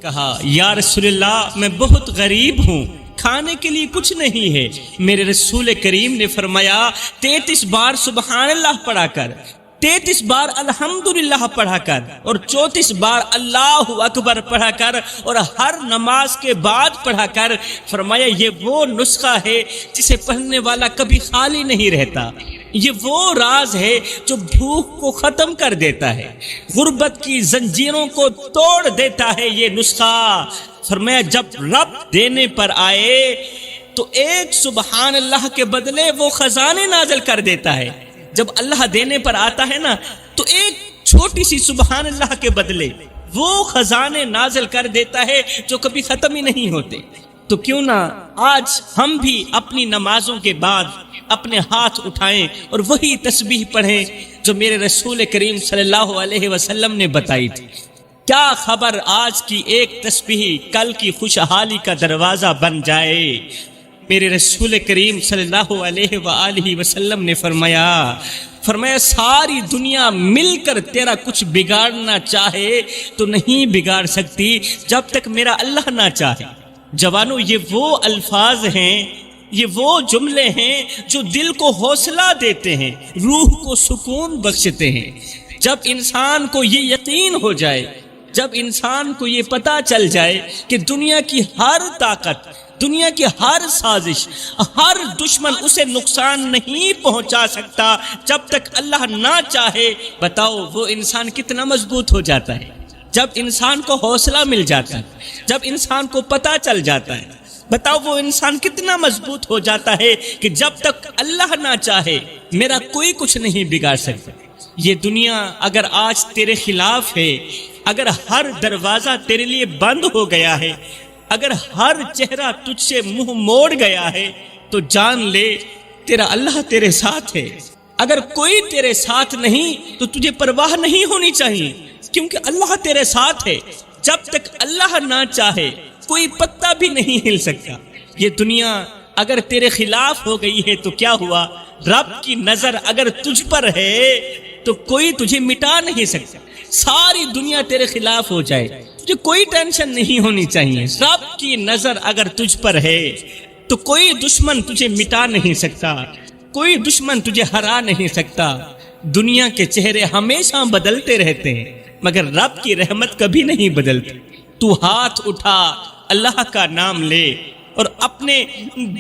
کہا یا رسول اللہ میں بہت غریب ہوں، کھانے کے لیے کچھ نہیں ہے۔ میرے رسول کریم نے فرمایا 33 بار سبحان اللہ پڑھا کر، 33 بار الحمدللہ پڑھا کر اور 34 بار اللہ اکبر پڑھا کر اور ہر نماز کے بعد پڑھا کر۔ فرمایا یہ وہ نسخہ ہے جسے پڑھنے والا کبھی خالی نہیں رہتا، یہ وہ راز ہے جو بھوک کو ختم کر دیتا ہے، غربت کی زنجیروں کو توڑ دیتا ہے یہ نسخہ۔ فرمایا جب رب دینے پر آئے تو ایک سبحان اللہ کے بدلے وہ خزانے نازل کر دیتا ہے۔ جب اللہ دینے پر آتا ہے نا تو ایک چھوٹی سی سبحان اللہ کے بدلے وہ خزانے نازل کر دیتا ہے جو کبھی ختم ہی نہیں ہوتے۔ تو کیوں نہ آج ہم بھی اپنی نمازوں کے بعد اپنے ہاتھ اٹھائیں اور وہی تسبیح پڑھیں جو میرے رسول کریم صلی اللہ علیہ وسلم نے بتائی تھی۔ کیا خبر آج کی ایک تسبیح کل کی خوشحالی کا دروازہ بن جائے۔ میرے رسول کریم صلی اللہ علیہ وآلہ وسلم نے فرمایا ساری دنیا مل کر تیرا کچھ بگاڑنا چاہے تو نہیں بگاڑ سکتی جب تک میرا اللہ نہ چاہے۔ جوانو یہ وہ الفاظ ہیں، یہ وہ جملے ہیں جو دل کو حوصلہ دیتے ہیں، روح کو سکون بخشتے ہیں۔ جب انسان کو یہ یقین ہو جائے، جب انسان کو یہ پتہ چل جائے کہ دنیا کی ہر طاقت، دنیا کی ہر سازش، ہر دشمن اسے نقصان نہیں پہنچا سکتا جب تک اللہ نہ چاہے، بتاؤ وہ انسان کتنا مضبوط ہو جاتا ہے۔ جب انسان کو حوصلہ مل جاتا ہے، جب انسان کو پتہ چل جاتا ہے، بتاؤ وہ انسان کتنا مضبوط ہو جاتا ہے کہ جب تک اللہ نہ چاہے میرا کوئی کچھ نہیں بگاڑ سکتا۔ یہ دنیا اگر آج تیرے خلاف ہے، اگر ہر دروازہ تیرے لیے بند ہو گیا ہے، اگر ہر چہرہ تجھ سے منہ موڑ گیا ہے تو جان لے تیرا اللہ تیرے ساتھ ہے۔ اگر کوئی تیرے ساتھ نہیں تو تجھے پرواہ نہیں ہونی چاہیے، کیونکہ اللہ تیرے ساتھ ہے۔ جب تک اللہ نہ چاہے کوئی پتا بھی نہیں ہل سکتا۔ یہ دنیا اگر تیرے خلاف ہو گئی ہے تو کیا ہوا، رب کی نظر اگر تجھ پر ہے تو کوئی تجھے مٹا نہیں سکتا۔ ساری دنیا تیرے خلاف ہو جائے تجھے کوئی ٹینشن نہیں ہونی چاہیے، رب کی نظر اگر تجھ پر ہے تو کوئی دشمن تجھے مٹا نہیں سکتا، کوئی دشمن تجھے ہرا نہیں سکتا۔ دنیا کے چہرے ہمیشہ بدلتے رہتے ہیں مگر رب کی رحمت کبھی نہیں بدلتی۔ تو ہاتھ اٹھا، اللہ کا نام لے اور اپنے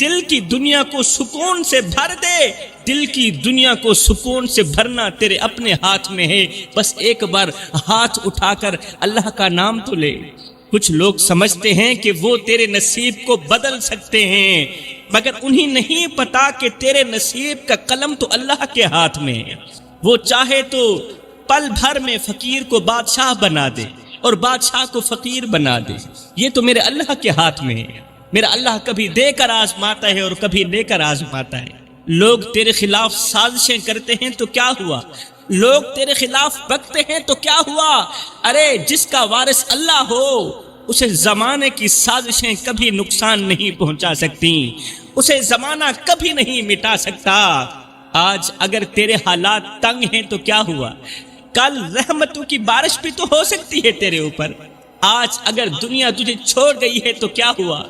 دل کی دنیا کو سکون سے بھر دے۔ دل کی دنیا کو سکون سے بھرنا تیرے اپنے ہاتھ میں ہے، بس ایک بار ہاتھ اٹھا کر اللہ کا نام تو لے۔ کچھ لوگ سمجھتے ہیں کہ وہ تیرے نصیب کو بدل سکتے ہیں مگر انہیں نہیں پتا کہ تیرے نصیب کا قلم تو اللہ کے ہاتھ میں ہے۔ وہ چاہے تو پل بھر میں فقیر کو بادشاہ بنا دے اور بادشاہ کو فقیر بنا دے، یہ تو میرے اللہ کے ہاتھ میں ہے۔ میرا اللہ کبھی دے کر آزماتا ہے اور کبھی لے کر آزماتا ہے۔ لوگ تیرے خلاف سازشیں کرتے ہیں تو کیا ہوا، لوگ تیرے خلاف بکتے ہیں تو کیا ہوا، ارے جس کا وارث اللہ ہو اسے زمانے کی سازشیں کبھی نقصان نہیں پہنچا سکتی، اسے زمانہ کبھی نہیں مٹا سکتا۔ آج اگر تیرے حالات تنگ ہیں تو کیا ہوا، کل رحمتوں کی بارش بھی تو ہو سکتی ہے تیرے اوپر۔ آج اگر دنیا تجھے چھوڑ گئی ہے تو کیا ہوا،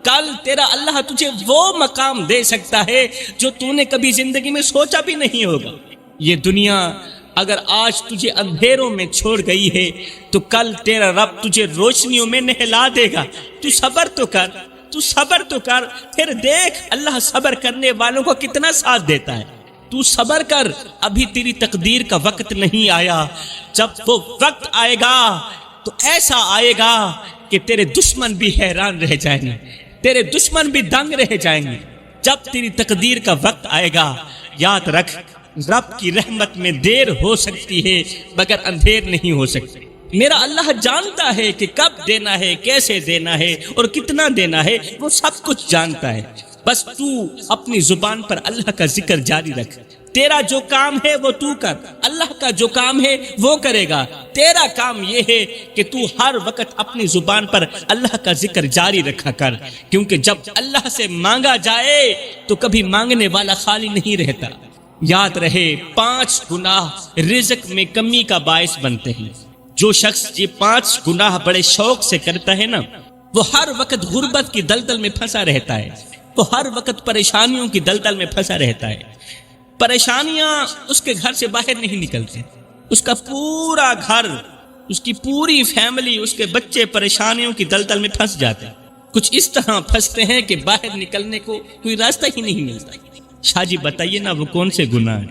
کل تیرا اللہ تجھے وہ مقام دے سکتا ہے جو تو نے کبھی زندگی میں سوچا بھی نہیں ہوگا۔ یہ دنیا اگر آج تجھے اندھیروں میں چھوڑ گئی ہے تو کل تیرا رب تجھے روشنیوں میں نہلا دے گا۔ تو صبر تو کر، تو صبر تو کر، پھر دیکھ اللہ صبر کرنے والوں کو کتنا ساتھ دیتا ہے۔ تو صبر کر، ابھی تیری تقدیر کا وقت نہیں آیا۔ جب وہ وقت آئے گا تو ایسا آئے گا کہ تیرے دشمن بھی حیران رہ جائیں گے، تیرے دشمن بھی دنگ رہ جائیں گے۔ جب تیری تقدیر کا وقت آئے گا یاد رکھ رب کی رحمت میں دیر ہو سکتی ہے مگر اندھیر نہیں ہو سکتی۔ میرا اللہ جانتا ہے کہ کب دینا ہے، کیسے دینا ہے اور کتنا دینا ہے، وہ سب کچھ جانتا ہے۔ بس تو اپنی زبان پر اللہ کا ذکر جاری رکھ۔ تیرا جو کام ہے وہ تو کر، اللہ کا جو کام ہے وہ کرے گا۔ تیرا کام یہ ہے کہ تو ہر وقت اپنی زبان پر اللہ کا ذکر جاری رکھا کر، کیونکہ جب اللہ سے مانگا جائے تو کبھی مانگنے والا خالی نہیں رہتا۔ یاد رہے 5 گناہ رزق میں کمی کا باعث بنتے ہیں۔ جو شخص یہ 5 گناہ بڑے شوق سے کرتا ہے نا، وہ ہر وقت غربت کی دلدل میں پھنسا رہتا ہے، وہ ہر وقت پریشانیوں کی دلدل میں پھنسا رہتا ہے۔ پریشانیاں اس کے گھر سے باہر نہیں نکلتے، اس کا پورا گھر، اس کی پوری فیملی، اس کے بچے پریشانیوں کی دلدل میں پھنس جاتے ہیں۔ کچھ اس طرح پھنستے ہیں کہ باہر نکلنے کو کوئی راستہ ہی نہیں ملتا۔ شاہ جی بتائیے نا وہ کون سے گناہ ہیں؟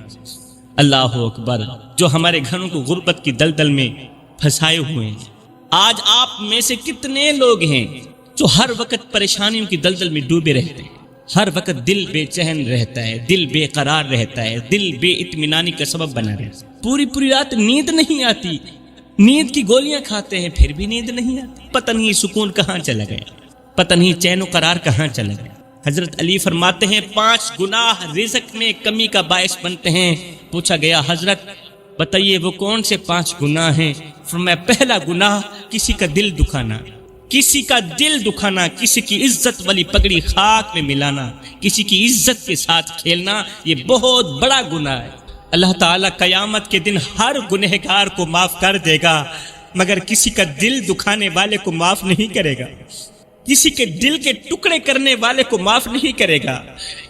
اللہ اکبر، جو ہمارے گھروں کو غربت کی دلدل میں پھنسائے ہوئے ہیں۔ آج آپ میں سے کتنے لوگ ہیں جو ہر وقت پریشانیوں کی دلدل میں ڈوبے رہتے ہیں، ہر وقت دل بے چین رہتا ہے، دل بے قرار رہتا ہے، دل بے اطمینانی کا سبب بنا رہتا ہے، پوری رات نیند نہیں آتی، نیند کی گولیاں کھاتے ہیں پھر بھی نیند نہیں آتی، پتہ نہیں سکون کہاں چلا گیا، پتہ نہیں چین و قرار کہاں چلا گیا۔ حضرت علی فرماتے ہیں 5 گناہ رزق میں کمی کا باعث بنتے ہیں۔ پوچھا گیا حضرت بتائیے وہ کون سے 5 گناہ ہیں؟ فرمایا پہلا گناہ کسی کا دل دکھانا، کسی کا دل دکھانا، کسی کی عزت والی پگڑی خاک میں ملانا، کسی کی عزت کے ساتھ کھیلنا، یہ بہت بڑا گناہ ہے۔ اللہ تعالیٰ قیامت کے دن ہر گنہگار کو معاف کر دے گا، مگر کسی کا دل دکھانے والے کو معاف نہیں کرے گا، کسی کے دل کے ٹکڑے کرنے والے کو معاف نہیں کرے گا،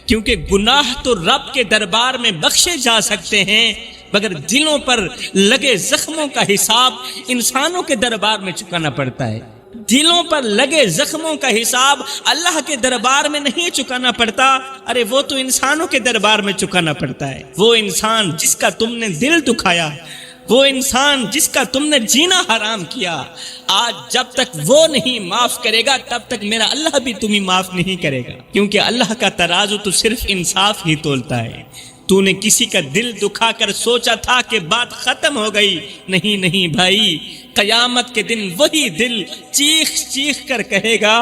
کیونکہ گناہ تو رب کے دربار میں بخشے جا سکتے ہیں، مگر دلوں پر لگے زخموں کا حساب انسانوں کے دربار میں چکانا پڑتا ہے۔ دلوں پر لگے زخموں کا حساب اللہ کے دربار میں نہیں چکانا پڑتا، ارے وہ تو انسانوں کے دربار میں چکانا پڑتا ہے۔ وہ انسان جس کا تم نے دل دکھایا، وہ انسان جس کا تم نے جینا حرام کیا، آج جب تک وہ نہیں معاف کرے گا تب تک میرا اللہ بھی تمہیں معاف نہیں کرے گا، کیونکہ اللہ کا ترازو تو صرف انصاف ہی تولتا ہے۔ تو نے کسی کا دل دکھا کر سوچا تھا کہ بات ختم ہو گئی، نہیں بھائی، قیامت کے دن وہی دل چیخ چیخ کر کہے گا،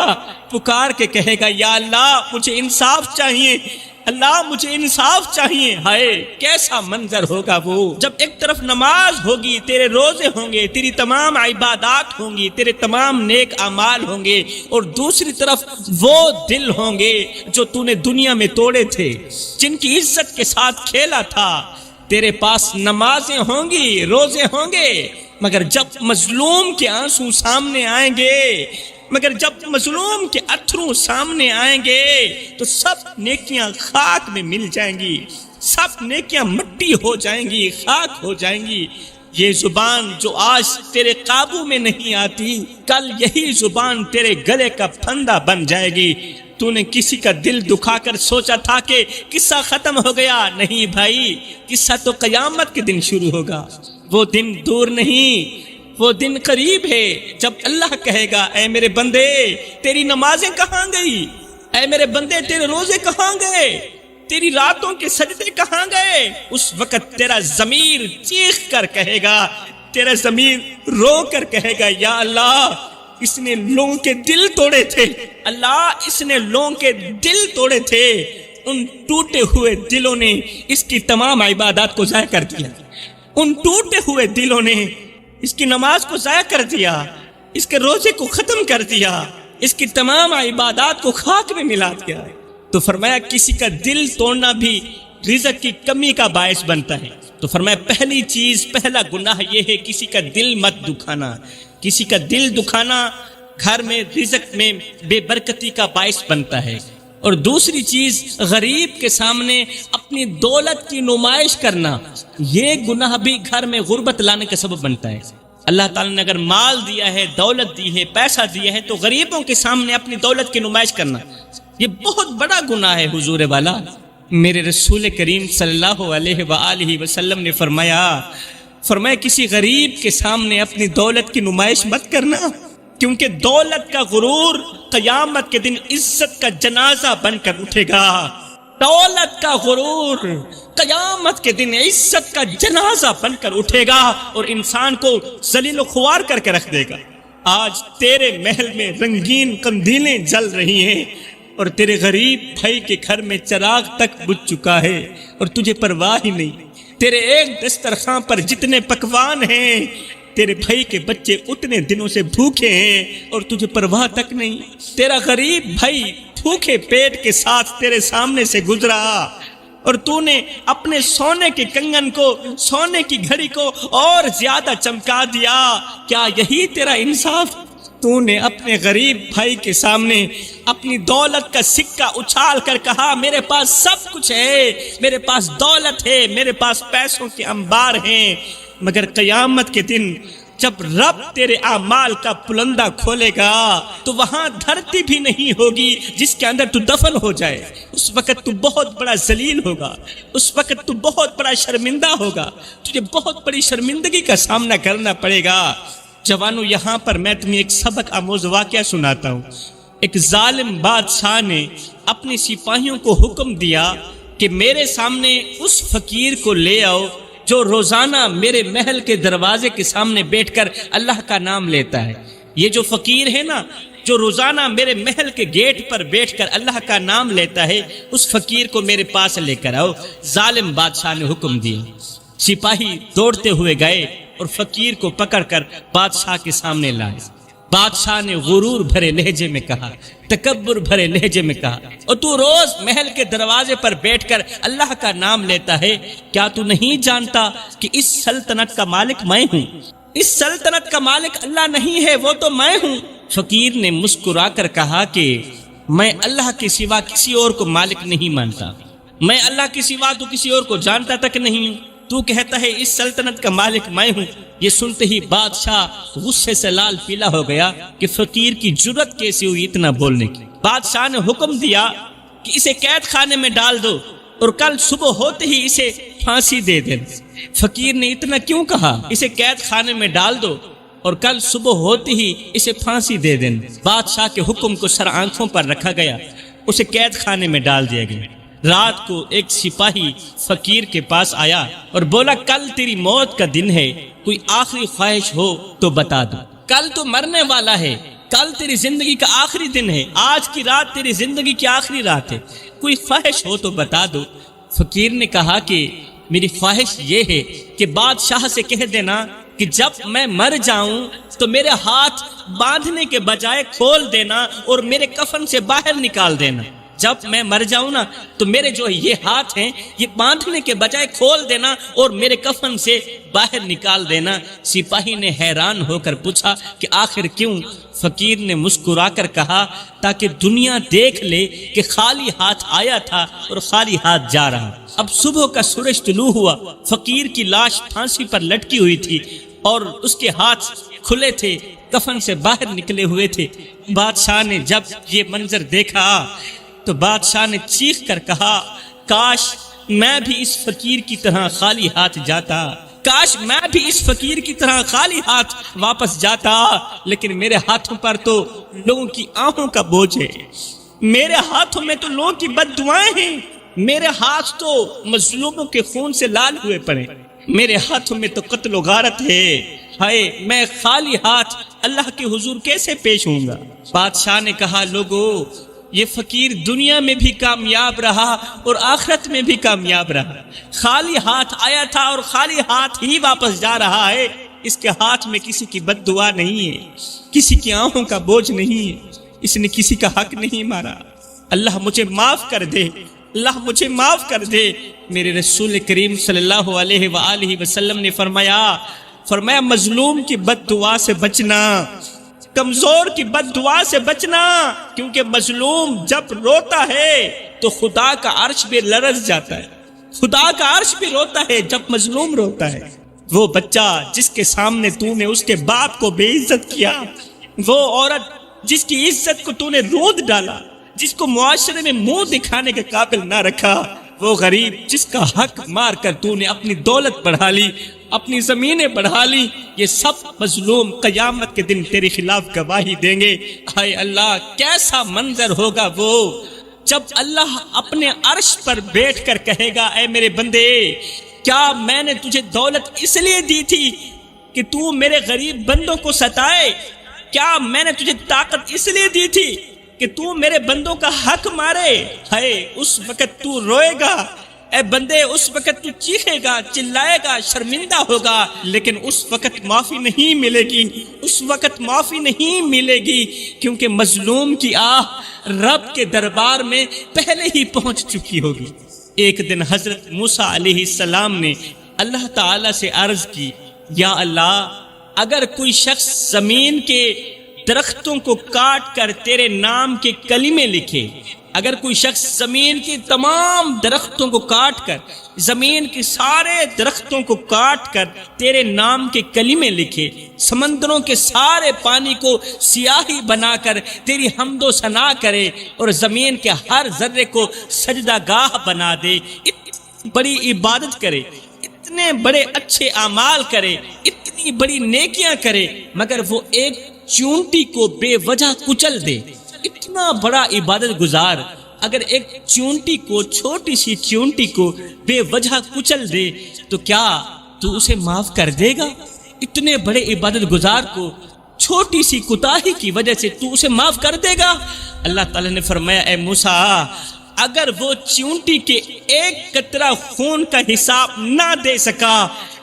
پکار کے کہے گا یا اللہ مجھے انصاف چاہیے، اللہ مجھے انصاف چاہیے۔ ہائے کیسا منظر ہوگا وہ جب ایک طرف نماز ہوگی، تیرے روزے ہوں گے، تیری تمام عبادات ہوں گی، تیرے تمام نیک اعمال ہوں گے، اور دوسری طرف وہ دل ہوں گے جو تو نے دنیا میں توڑے تھے، جن کی عزت کے ساتھ کھیلا تھا۔ تیرے پاس نمازیں ہوں گی، روزے ہوں گے، مگر جب مظلوم کے آنسو سامنے آئیں گے، مگر جب مظلوم کے اتھرو سامنے آئیں گے تو سب نیکیاں خاک میں مل جائیں گی، سب نیکیاں مٹی ہو جائیں گی، خاک ہو جائیں گی۔ یہ زبان جو آج تیرے قابو میں نہیں آتی، کل یہی زبان تیرے گلے کا پھندا بن جائے گی۔ تو نے کسی کا دل دکھا کر سوچا تھا کہ قصہ ختم ہو گیا، نہیں بھائی، قصہ تو قیامت کے دن شروع ہوگا۔ وہ دن دور نہیں، وہ دن قریب ہے جب اللہ کہے گا اے میرے بندے تیری نمازیں کہاں گئی، اے میرے بندے تیرے روزے کہاں گئے، تیری راتوں کے سجدے کہاں گئے۔ اس وقت تیرا ضمیر چیخ کر کہے گا، تیرا ضمیر رو کر کہے گا یا اللہ اس نے لوگوں کے دل توڑے تھے، اللہ اس نے لوگوں کے دل توڑے تھے، ان ٹوٹے ہوئے دلوں نے اس کی تمام عبادات کو ضائع کر دیا، ان ٹوٹے ہوئے دلوں نے اس کی نماز کو ضائع کر دیا، اس کے روزے کو ختم کر دیا، اس کی تمام عبادات کو خاک میں ملا دیا۔ تو فرمایا کسی کا دل توڑنا بھی رزق کی کمی کا باعث بنتا ہے۔ تو فرمایا پہلی چیز، پہلا گناہ یہ ہے کسی کا دل مت دکھانا، کسی کا دل دکھانا گھر میں رزق میں بے برکتی کا باعث بنتا ہے۔ اور دوسری چیز غریب کے سامنے اپنی دولت کی نمائش کرنا، یہ گناہ بھی گھر میں غربت لانے کا سبب بنتا ہے۔ اللہ تعالیٰ نے اگر مال دیا ہے، دولت دی ہے، پیسہ دیا ہے، تو غریبوں کے سامنے اپنی دولت کی نمائش کرنا یہ بہت بڑا گناہ ہے۔ حضور والا میرے رسول کریم صلی اللہ علیہ وآلہ وسلم نے فرمایا کسی غریب کے سامنے اپنی دولت کی نمائش مت کرنا، کیونکہ دولت کا غرور قیامت کے دن عزت کا جنازہ بن کر اٹھے گا۔ دولت کا غرور قیامت کے دن عزت کا جنازہ بن کر اٹھے گا اور انسان کو ذلیل و خوار کر کے رکھ دے گا۔ آج تیرے محل میں رنگین قندیلیں جل رہی ہیں اور تیرے غریب بھائی کے گھر میں چراغ تک بجھ چکا ہے اور تجھے پرواہ ہی نہیں۔ تیرے ایک دسترخوان پر جتنے پکوان ہیں، تیرے بھائی کے بچے اتنے دنوں سے بھوکے ہیں اور تجھے پرواہ تک نہیں۔ تیرا غریب بھائی بھوکے پیٹ کے ساتھ تیرے سامنے سے گزرا اور تو نے اپنے سونے کے کنگن کو، سونے کی گھڑی کو اور زیادہ چمکا دیا۔ کیا یہی تیرا انصاف؟ تو نے اپنے غریب بھائی کے سامنے اپنی دولت کا سکہ اچھال کر کہا میرے پاس سب کچھ ہے، میرے پاس دولت ہے، میرے پاس پیسوں کے انبار ہیں، مگر قیامت کے دن جب رب تیرے اعمال کا پلندہ کھولے گا تو وہاں دھرتی بھی نہیں ہوگی جس کے اندر تو دفن ہو جائے۔ اس وقت تو بہت بڑا ذلیل ہوگا، اس وقت تو بہت بڑا شرمندہ ہوگا، تجھے بہت بڑی شرمندگی کا سامنا کرنا پڑے گا۔ جوانو، یہاں پر میں تمہیں ایک سبق آموز واقعہ سناتا ہوں۔ ایک ظالم بادشاہ نے اپنے سپاہیوں کو حکم دیا کہ میرے سامنے اس فقیر کو لے آؤ جو روزانہ میرے محل کے دروازے کے سامنے بیٹھ کر اللہ کا نام لیتا ہے۔ یہ جو فقیر ہے نا، جو روزانہ میرے محل کے گیٹ پر بیٹھ کر اللہ کا نام لیتا ہے، اس فقیر کو میرے پاس لے کر آؤ۔ ظالم بادشاہ نے حکم دیا۔ سپاہی دوڑتے ہوئے گئے اور فقیر کو پکڑ کر بادشاہ کے سامنے لائے۔ بادشاہ نے غرور بھرے لہجے میں کہا، تکبر بھرے لہجے میں کہا، اور تو روز محل کے دروازے پر بیٹھ کر اللہ کا نام لیتا ہے، کیا تو نہیں جانتا کہ اس سلطنت کا مالک میں ہوں؟ اس سلطنت کا مالک اللہ نہیں ہے، وہ تو میں ہوں۔ فقیر نے مسکرا کر کہا کہ میں اللہ کے سوا کسی اور کو مالک نہیں مانتا، میں اللہ کے سوا تو کسی اور کو جانتا تک نہیں ہوں، تو کہتا ہے اس سلطنت کا مالک میں ہوں۔ یہ سنتے ہی بادشاہ غصے سے لال پیلا ہو گیا کہ فقیر کی جرت کیسے ہوئی اتنا بولنے کی۔ بادشاہ نے حکم دیا کہ اسے قید خانے میں ڈال دو اور کل صبح ہوتے ہی اسے پھانسی دے دینا۔ فقیر نے اتنا کیوں کہا؟ اسے قید خانے میں ڈال دو اور کل صبح ہوتے ہی اسے پھانسی دے دینا۔ بادشاہ کے حکم کو سر آنکھوں پر رکھا گیا، اسے قید خانے میں ڈال دیا گیا۔ رات کو ایک سپاہی فقیر کے پاس آیا اور بولا کل تیری موت کا دن ہے، کوئی آخری خواہش ہو تو بتا دو، کل تو مرنے والا ہے، کل تیری زندگی کا آخری دن ہے، آج کی رات تیری زندگی کی آخری رات ہے، کوئی خواہش ہو تو بتا دو۔ فقیر نے کہا کہ میری خواہش یہ ہے کہ بادشاہ سے کہہ دینا کہ جب میں مر جاؤں تو میرے ہاتھ باندھنے کے بجائے کھول دینا اور میرے کفن سے باہر نکال دینا۔ جب میں مر جاؤں نا تو میرے جو یہ ہاتھ ہیں یہ باندھنے کے بجائے کھول دینا اور میرے کفن سے باہر نکال دینا۔ سپاہی نے حیران ہو کر پوچھا کہ آخر کیوں؟ فقیر نے مسکرا کر کہا تاکہ دنیا دیکھ لے کہ خالی ہاتھ آیا تھا اور خالی ہاتھ جا رہا۔ اب صبح کا سورج طلوع ہوا، فقیر کی لاش پھانسی پر لٹکی ہوئی تھی اور اس کے ہاتھ کھلے تھے، کفن سے باہر نکلے ہوئے تھے۔ بادشاہ نے جب یہ منظر دیکھا تو بادشاہ نے چیخ کر کہا کاش میں بھی اس فقیر کی طرح خالی ہاتھ جاتا، کاش میں بھی اس فقیر کی طرح خالی ہاتھ واپس جاتا، لیکن میرے ہاتھوں پر تو لوگوں کی آنکھوں کا بوجھ ہے، میرے ہاتھوں میں تو لوگوں کی بد دعائیں ہیں، میرے ہاتھ تو مظلوموں کے خون سے لال ہوئے پڑے، میرے ہاتھوں میں تو قتل و غارت ہے، ہائے میں خالی ہاتھ اللہ کے حضور کیسے پیش ہوں گا؟ بادشاہ نے کہا لوگو، یہ فقیر دنیا میں بھی کامیاب رہا اور آخرت میں بھی کامیاب رہا، خالی ہاتھ آیا تھا اور خالی ہاتھ ہی واپس جا رہا ہے، اس کے ہاتھ میں کسی کی بد دعا نہیں ہے، کسی کی آنکھوں کا بوجھ نہیں ہے، اس نے کسی کا حق نہیں مارا۔ اللہ مجھے معاف کر دے، اللہ مجھے معاف کر دے۔ میرے رسول کریم صلی اللہ علیہ وآلہ وسلم نے فرمایا مظلوم کی بد دعا سے بچنا، کمزور کی بد دعا سے بچنا، کیونکہ مظلوم جب روتا ہے تو خدا کا عرش بھی لرز جاتا ہے، خدا کا عرش بھی روتا ہے جب مظلوم روتا ہے۔ وہ بچہ جس کے سامنے تو نے اس کے باپ کو بے عزت کیا، وہ عورت جس کی عزت کو تو نے رود ڈالا، جس کو معاشرے میں منہ دکھانے کے قابل نہ رکھا، وہ غریب جس کا حق مار کر تو نے اپنی دولت بڑھا لی، اپنی زمینیں بڑھا لی، یہ سب مظلوم قیامت کے دن تیرے خلاف گواہی دیں گے۔ ہائے اللہ، کیسا منظر ہوگا وہ جب اللہ اپنے عرش پر بیٹھ کر کہے گا اے میرے بندے، کیا میں نے تجھے دولت اس لیے دی تھی کہ تو میرے غریب بندوں کو ستائے؟ کیا میں نے تجھے طاقت اس لیے دی تھی کہ تو میرے بندوں کا حق مارے؟ ہائے اس وقت تو روئے گا اے بندے، اس وقت تو چیخے گا، چلائے گا، شرمندہ ہوگا، لیکن اس وقت معافی نہیں ملے گی، اس وقت معافی نہیں ملے گی، کیونکہ مظلوم کی آہ رب کے دربار میں پہلے ہی پہنچ چکی ہوگی۔ ایک دن حضرت موسیٰ علیہ السلام نے اللہ تعالیٰ سے عرض کی، یا اللہ، اگر کوئی شخص زمین کے درختوں کو کاٹ کر تیرے نام کے کلمے لکھے، اگر کوئی شخص زمین کے تمام درختوں کو کاٹ کر، زمین کے سارے درختوں کو کاٹ کر تیرے نام کے کلمے لکھے، سمندروں کے سارے پانی کو سیاہی بنا کر تیری حمد و ثنا کرے اور زمین کے ہر ذرے کو سجدہ گاہ بنا دے، اتنی بڑی عبادت کرے، اتنے بڑے اچھے اعمال کرے، اتنی بڑی نیکیاں کرے، مگر وہ ایک چونٹی کو بے وجہ کچل دے، اتنا بڑا عبادت گزار اگر ایک چونٹی کو، چھوٹی سی چونٹی کو بے وجہ کچل دے تو کیا تو اسے معاف کر دے گا؟ اتنے بڑے عبادت گزار کو چھوٹی سی کوتاہی کی وجہ سے تو اسے معاف کر دے گا؟ اللہ تعالیٰ نے فرمایا، اے موسیٰ، اگر وہ چونٹی کے ایک قطرہ خون کا حساب نہ دے سکا،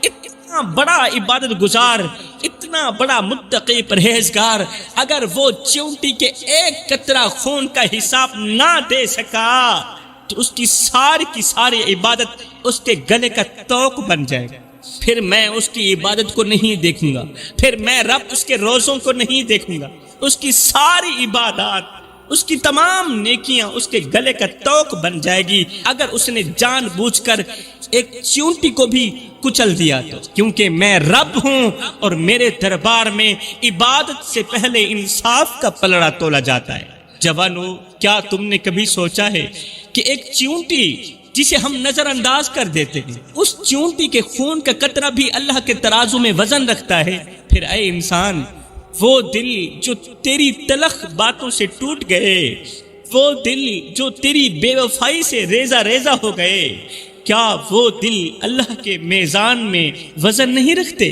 اتنا بڑا عبادت گزار، اتنا بڑا متقی پرہیزگار، اگر وہ چونٹی کے ایک قطرہ خون کا حساب نہ دے سکا تو اس کی ساری کی ساری عبادت اس کے گلے کا توق بن جائے گا، پھر میں اس کی عبادت کو نہیں دیکھوں گا، پھر میں رب اس کے روزوں کو نہیں دیکھوں گا، اس کی ساری عبادات، اس کی تمام نیکیاں اس کے گلے کا توق بن جائے گی اگر اس نے جان بوجھ کر ایک چونٹی کو بھی کچل دیا تو، کیونکہ میں رب ہوں اور میرے دربار میں عبادت سے پہلے انصاف کا پلڑا تولا جاتا ہے۔ جوانو، کیا تم نے کبھی سوچا ہے کہ ایک چونٹی جسے ہم نظر انداز کر دیتے ہیں، اس چونٹی کے خون کا قطرہ بھی اللہ کے ترازو میں وزن رکھتا ہے؟ پھر اے انسان، وہ دل جو تیری تلخ باتوں سے ٹوٹ گئے، وہ دل جو تیری بے وفائی سے ریزہ ریزہ ہو گئے، کیا وہ دل اللہ کے میزان میں وزن نہیں رکھتے؟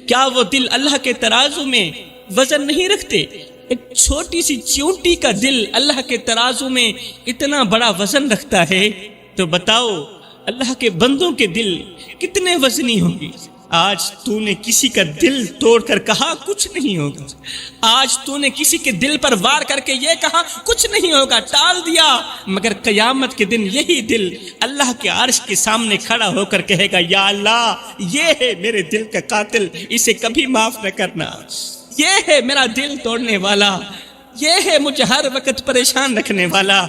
کیا وہ دل اللہ کے ترازو میں وزن نہیں رکھتے؟ ایک چھوٹی سی چونٹی کا دل اللہ کے ترازو میں اتنا بڑا وزن رکھتا ہے، تو بتاؤ اللہ کے بندوں کے دل کتنے وزنی ہوں گے؟ آج تو نے کسی کا دل توڑ کر کہا کچھ نہیں ہوگا، آج تو نے کسی کے دل پر وار کر کے یہ کہا کچھ نہیں ہوگا، ٹال دیا، مگر قیامت کے دن یہی دل اللہ کے عرش کے سامنے کھڑا ہو کر کہے گا، یا اللہ، یہ ہے میرے دل کا قاتل، اسے کبھی معاف نہ کرنا، یہ ہے میرا دل توڑنے والا، یہ ہے مجھے ہر وقت پریشان رکھنے والا،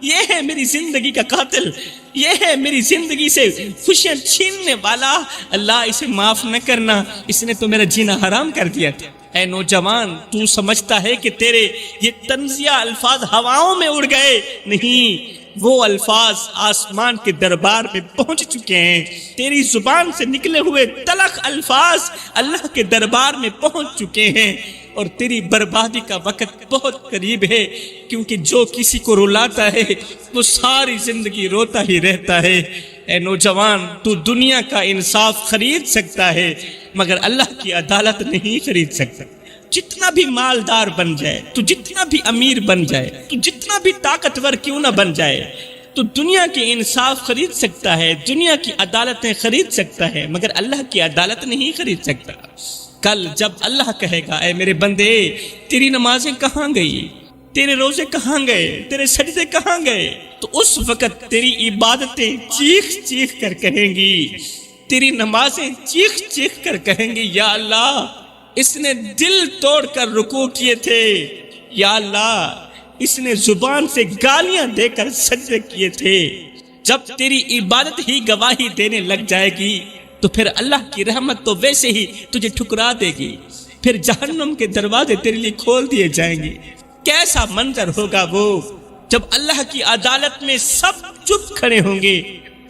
یہ ہے میری زندگی کا قاتل، یہ ہے میری زندگی سے خوشیاں چھیننے والا، اللہ اسے معاف نہ کرنا، اس نے تو میرا جینا حرام کر دیا تھا۔ اے نوجوان، تو سمجھتا ہے کہ تیرے یہ طنزیہ الفاظ ہواؤں میں اڑ گئے؟ نہیں، وہ الفاظ آسمان کے دربار میں پہنچ چکے ہیں، تیری زبان سے نکلے ہوئے تلخ الفاظ اللہ کے دربار میں پہنچ چکے ہیں، اور تیری بربادی کا وقت بہت قریب ہے، کیونکہ جو کسی کو رلاتا ہے وہ ساری زندگی روتا ہی رہتا ہے۔ اے نوجوان، تو دنیا کا انصاف خرید سکتا ہے مگر اللہ کی عدالت نہیں خرید سکتا۔ جتنا بھی مالدار بن جائے، تو جتنا بھی امیر بن جائے، تو جتنا بھی طاقتور کیوں نہ بن جائے، تو دنیا کے انصاف خرید سکتا ہے، دنیا کی عدالتیں خرید سکتا ہے، مگر اللہ کی عدالت نہیں خرید سکتا۔ کل جب اللہ کہے گا، اے میرے بندے، تیری نمازیں کہاں گئی، تیرے روزے کہاں گئے، تیرے سجدے کہاں گئے، تو اس وقت تیری عبادتیں چیخ چیخ کر کہیں گی، تیری نمازیں چیخ چیخ کر کہیں گی، یا اللہ، اس نے دل توڑ کر رکوع کیے تھے، یا اللہ، اس نے زبان سے گالیاں دے کر سجدے کیے تھے۔ جب تیری عبادت ہی گواہی دینے لگ جائے گی تو پھر اللہ کی رحمت تو ویسے ہی تجھے ٹھکرا دے گی، پھر جہنم کے دروازے تیرے لیے کھول دیے جائیں گے۔ کیسا منظر ہوگا وہ جب اللہ کی عدالت میں سب چپ کھڑے ہوں گے،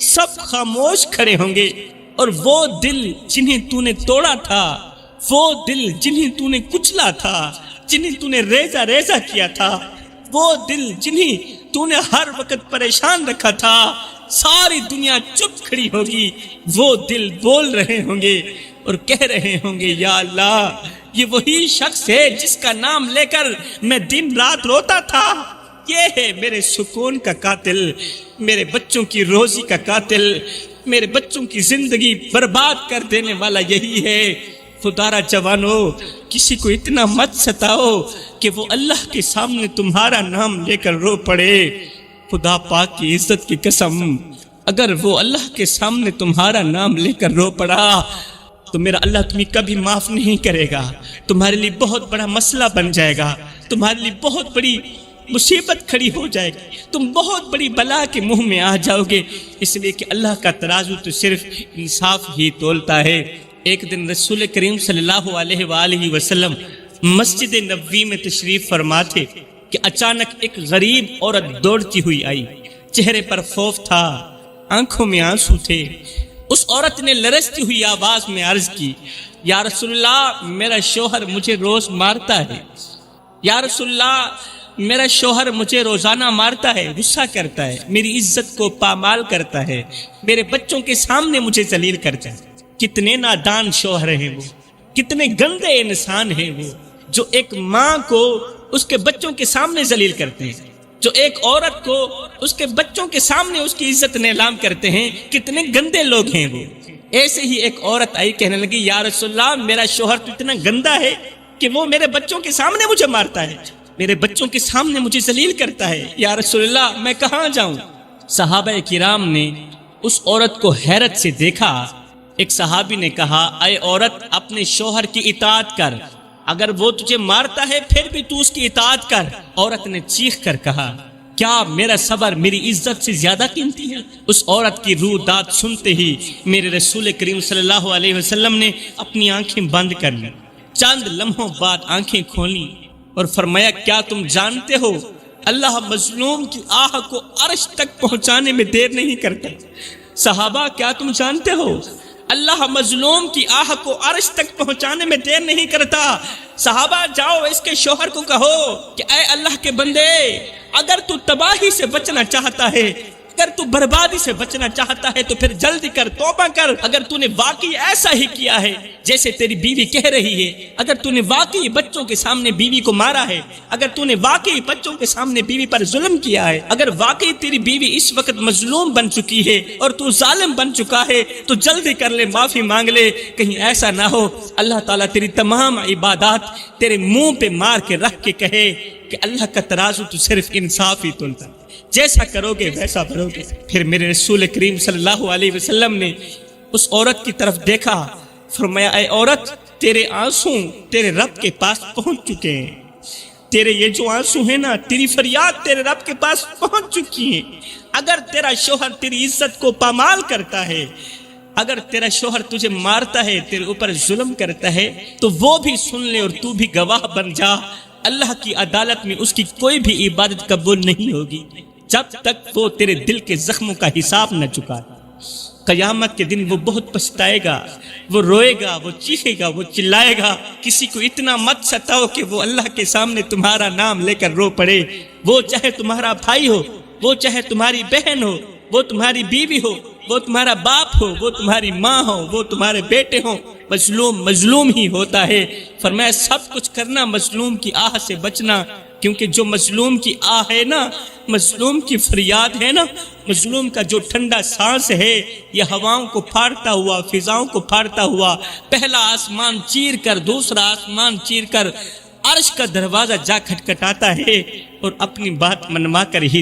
سب خاموش کھڑے ہوں گے، اور وہ دل جنہیں تو نے توڑا تھا، وہ دل جنہیں تو نے کچلا تھا، جنہیں تو نے ریزہ ریزہ کیا تھا، وہ دل جنہیں تو نے ہر وقت پریشان رکھا تھا، ساری دنیا چپ کھڑی ہوگی، وہ دل بول رہے ہوں گے اور کہہ رہے ہوں گے، یا اللہ، یہ وہی شخص ہے جس کا نام لے کر میں دن رات روتا تھا، یہ ہے میرے سکون کا قاتل، میرے بچوں کی روزی کا قاتل، میرے بچوں کی زندگی برباد کر دینے والا یہی ہے۔ خدارا جوانو، کسی کو اتنا مت ستاؤ کہ وہ اللہ کے سامنے تمہارا نام لے کر رو پڑے۔ خدا پاک کی عزت کی قسم، اگر وہ اللہ کے سامنے تمہارا نام لے کر رو پڑا تو میرا اللہ تمہیں کبھی معاف نہیں کرے گا، تمہارے لیے بہت بڑا مسئلہ بن جائے گا، تمہارے لیے بہت بڑی مصیبت کھڑی ہو جائے گی، تم بہت بڑی بلا کے منہ میں آ جاؤ گے، اس لیے کہ اللہ کا ترازو تو صرف انصاف ہی تولتا ہے۔ ایک دن رسول کریم صلی اللہ علیہ وآلہ وسلم مسجد نبوی میں تشریف فرما تھے کہ اچانک ایک غریب عورت دوڑتی ہوئی آئی، چہرے پر خوف تھا، آنکھوں میں آنسو تھے۔ اس عورت نے لرزتی ہوئی آواز میں عرض کی، یا رسول اللہ میرا شوہر مجھے روز مارتا ہے، یا رسول اللہ میرا شوہر مجھے روزانہ مارتا ہے، غصہ کرتا ہے، میری عزت کو پامال کرتا ہے، میرے بچوں کے سامنے مجھے ذلیل کرتا ہے۔ کتنے نادان شوہر ہیں وہ، کتنے گندے انسان ہیں وہ، جو ایک ماں کو اس کے بچوں کے سامنے ذلیل کرتے ہیں، جو ایک عورت کو اس کے بچوں کے سامنے اس کی عزت نیلام کرتے ہیں، کتنے گندے لوگ ہیں وہ۔ ایسے ہی ایک عورت آئی، کہنے لگی، یا رسول اللہ میرا شوہر تو اتنا گندا ہے کہ وہ میرے بچوں کے سامنے مجھے مارتا ہے، میرے بچوں کے سامنے مجھے ذلیل کرتا ہے، یا رسول اللہ میں کہاں جاؤں؟ صحابہ کرام نے اس عورت کو حیرت سے دیکھا۔ ایک صحابی نے کہا، اے عورت اپنے شوہر کی اطاعت کر، اگر وہ تجھے مارتا ہے پھر بھی تو اس کی اطاعت کر۔ عورت نے چیخ کر کہا، کیا میرا صبر میری عزت سے زیادہ قیمتی ہے؟ اس عورت کی روح داد سنتے ہی میرے رسول کریم صلی اللہ علیہ وسلم نے اپنی آنکھیں بند کر لی، چند لمحوں بعد آنکھیں کھولیں اور فرمایا، کیا تم جانتے ہو اللہ مظلوم کی آہ کو عرش تک پہنچانے میں دیر نہیں کرتا؟ صحابہ کیا تم جانتے ہو اللہ مظلوم کی آہ کو عرش تک پہنچانے میں دیر نہیں کرتا؟ صحابہ جاؤ اس کے شوہر کو کہو کہ اے اللہ کے بندے، اگر تو تباہی سے بچنا چاہتا ہے، اگر تو بربادی سے بچنا چاہتا ہے تو پھر جلدی کر، توبہ کر۔ اگر تو نے واقعی ایسا ہی کیا ہے جیسے تیری بیوی کہہ رہی ہے، اگر تو نے واقعی بچوں کے سامنے بیوی کو مارا ہے، اگر تو نے واقعی بچوں کے سامنے بیوی پر ظلم کیا ہے، اگر واقعی تیری بیوی اس وقت مظلوم بن چکی ہے اور تو ظالم بن چکا ہے، تو جلدی کر لے، معافی مانگ لے، کہیں ایسا نہ ہو اللہ تعالیٰ تیری تمام عبادات تیرے منہ پہ مار کے رکھ کے کہے کہ اللہ کا ترازو تو صرف انصاف ہی تولتا ہے، جیسا کرو گے ویسا بھرو گے۔ پھر میرے رسول کریم صلی اللہ علیہ وسلم نے اس عورت کی طرف دیکھا، فرمایا، اے عورت تیرے آنسو تیرے رب کے پاس پہنچ چکے ہیں، تیرے یہ جو آنسو ہیں نا، تیری فریاد تیرے رب کے پاس پہنچ چکی ہیں۔ اگر تیرا شوہر تیری عزت کو پامال کرتا ہے، اگر تیرا شوہر تجھے مارتا ہے، تیرے اوپر ظلم کرتا ہے، تو وہ بھی سن لے اور تو بھی گواہ بن جا، اللہ کی عدالت میں اس کی کوئی بھی عبادت قبول نہیں ہوگی جب تک وہ تیرے دل کے زخموں کا حساب نہ چکا۔ قیامت کے دن وہ بہت پچھتائے گا، وہ روئے گا، وہ چیخے گا، وہ چلائے گا۔ کسی کو اتنا مت ستاؤ کہ وہ اللہ کے سامنے تمہارا نام لے کر رو پڑے، وہ چاہے تمہارا بھائی ہو، وہ چاہے تمہاری بہن ہو، وہ تمہاری بیوی ہو، وہ تمہارا باپ ہو، وہ تمہاری ماں ہو، وہ تمہارے بیٹے ہوں۔ مظلوم مظلوم ہی ہوتا ہے۔ فرمایا سب کچھ کرنا مظلوم کی آہ سے بچنا، کیونکہ جو مظلوم کی آہ ہے نا، مظلوم کی فریاد ہے نا، مظلوم کا جو ٹھنڈا سانس ہے، یہ ہواؤں کو پھاڑتا ہوا، فضاؤں کو پھاڑتا ہوا، پہلا آسمان چیر کر دوسرا آسمان چیر کر عرش کا دروازہ جا کھٹکھٹاتا ہے اور اپنی بات منوا کر ہی